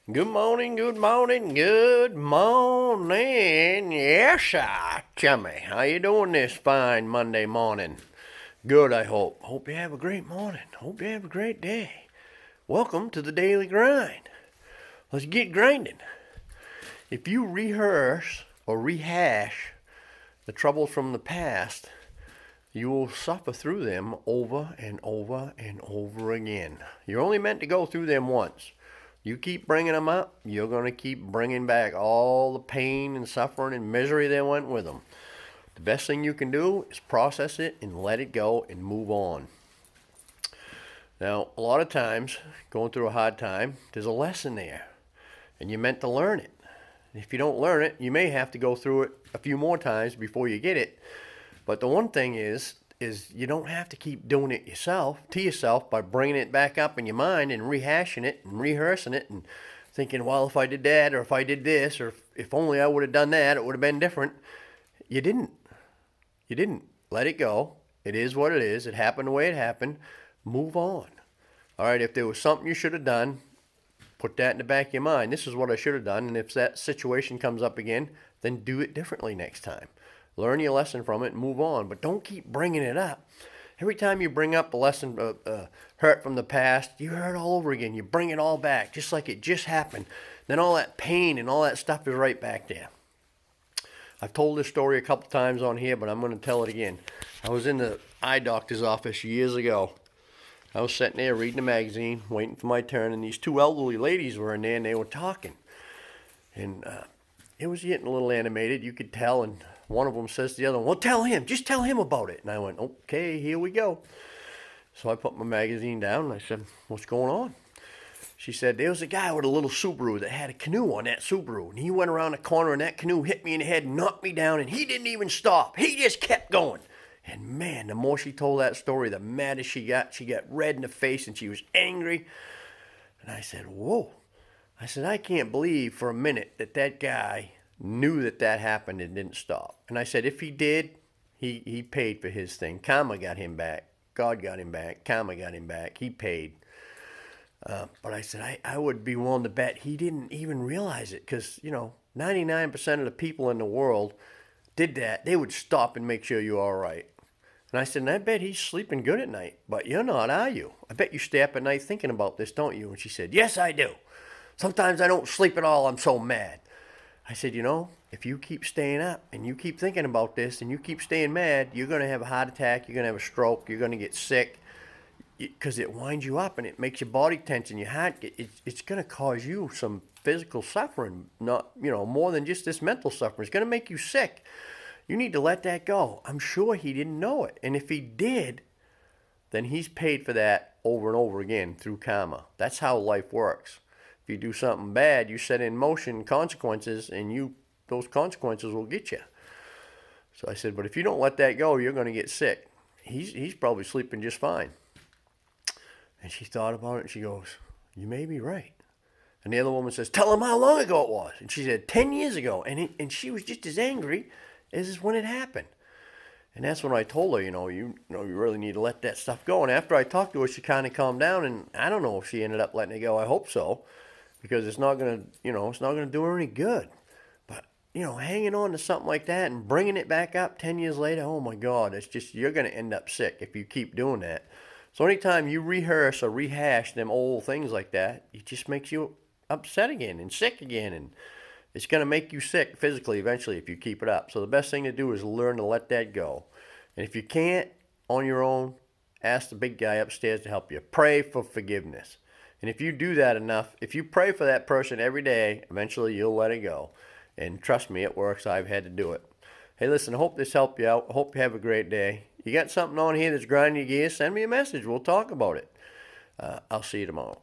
Good morning, good morning, good morning. Yes, sir, chummy. How you doing this fine Monday morning? Good, I hope. Hope you have a great morning. Hope you have a great day. Welcome to the daily grind. Let's get grinding. If you rehearse or rehash the troubles from the past, you will suffer through them over and over and over again. You're only meant to go through them once. You keep bringing them up, you're going to keep bringing back all the pain and suffering and misery that went with them. The best thing you can do is process it and let it go and move on. Now, a lot of times, going through a hard time, there's a lesson there, and you're meant to learn it. If you don't learn it, you may have to go through it a few more times before you get it. But the one thing is you don't have to keep doing it yourself by bringing it back up in your mind and rehashing it and rehearsing it and thinking, well, if I did that or if I did this or if only I would have done that, it would have been different. You didn't. You didn't. Let it go. It is what it is. It happened the way it happened. Move on. All right, if there was something you should have done, put that in the back of your mind. This is what I should have done. And if that situation comes up again, then do it differently next time. Learn your lesson from it and move on. But don't keep bringing it up. Every time you bring up a lesson, hurt from the past, you hurt all over again. You bring it all back, just like it just happened. Then all that pain and all that stuff is right back there. I've told this story a couple times on here, but I'm going to tell it again. I was in the eye doctor's office years ago. I was sitting there reading a magazine, waiting for my turn, and these two elderly ladies were in there, and they were talking. And it was getting a little animated, you could tell, and one of them says to the other one, well, tell him, just tell him about it. And I went, okay, here we go. So I put my magazine down, and I said, what's going on? She said, there was a guy with a little Subaru that had a canoe on that Subaru, and he went around the corner, and that canoe hit me in the head and knocked me down, and he didn't even stop. He just kept going. And man, the more she told that story, the madder she got. She got red in the face, and she was angry. And I said, whoa. I said, I can't believe for a minute that that guy knew that that happened and didn't stop. And I said, if he did, he paid for his thing. Karma got him back. God got him back. Karma got him back. He paid. But I said, I would be willing to bet he didn't even realize it because, 99% of the people in the world did that. They would stop and make sure you're all right. And I said, and I bet he's sleeping good at night. But you're not, are you? I bet you stay up at night thinking about this, don't you? And she said, yes, I do. Sometimes I don't sleep at all. I'm so mad. I said, if you keep staying up and you keep thinking about this and you keep staying mad, you're going to have a heart attack. You're going to have a stroke. You're going to get sick because it winds you up and it makes your body tense and your heart. It's going to cause you some physical suffering, not, more than just this mental suffering. It's going to make you sick. You need to let that go. I'm sure he didn't know it. And if he did, then he's paid for that over and over again through karma. That's how life works. If you do something bad, you set in motion consequences, and those consequences will get you. So I said, but if you don't let that go, you're going to get sick. He's probably sleeping just fine. And she thought about it, and she goes, you may be right. And the other woman says, tell him how long ago it was. And she said, 10 years ago. And she was just as angry as when it happened. And that's when I told her, you really need to let that stuff go. And after I talked to her, she kind of calmed down. And I don't know if she ended up letting it go. I hope so, because it's not gonna, it's not gonna do her any good. But hanging on to something like that and bringing it back up 10 years later, oh my God, it's just you're gonna end up sick if you keep doing that. So anytime you rehearse or rehash them old things like that, it just makes you upset again and sick again, and it's going to make you sick physically eventually if you keep it up. So the best thing to do is learn to let that go. And if you can't on your own, ask the big guy upstairs to help you. Pray for forgiveness. And if you do that enough, if you pray for that person every day, eventually you'll let it go. And trust me, it works. I've had to do it. Hey, listen, I hope this helped you out. I hope you have a great day. You got something on here that's grinding your gears, send me a message. We'll talk about it. I'll see you tomorrow.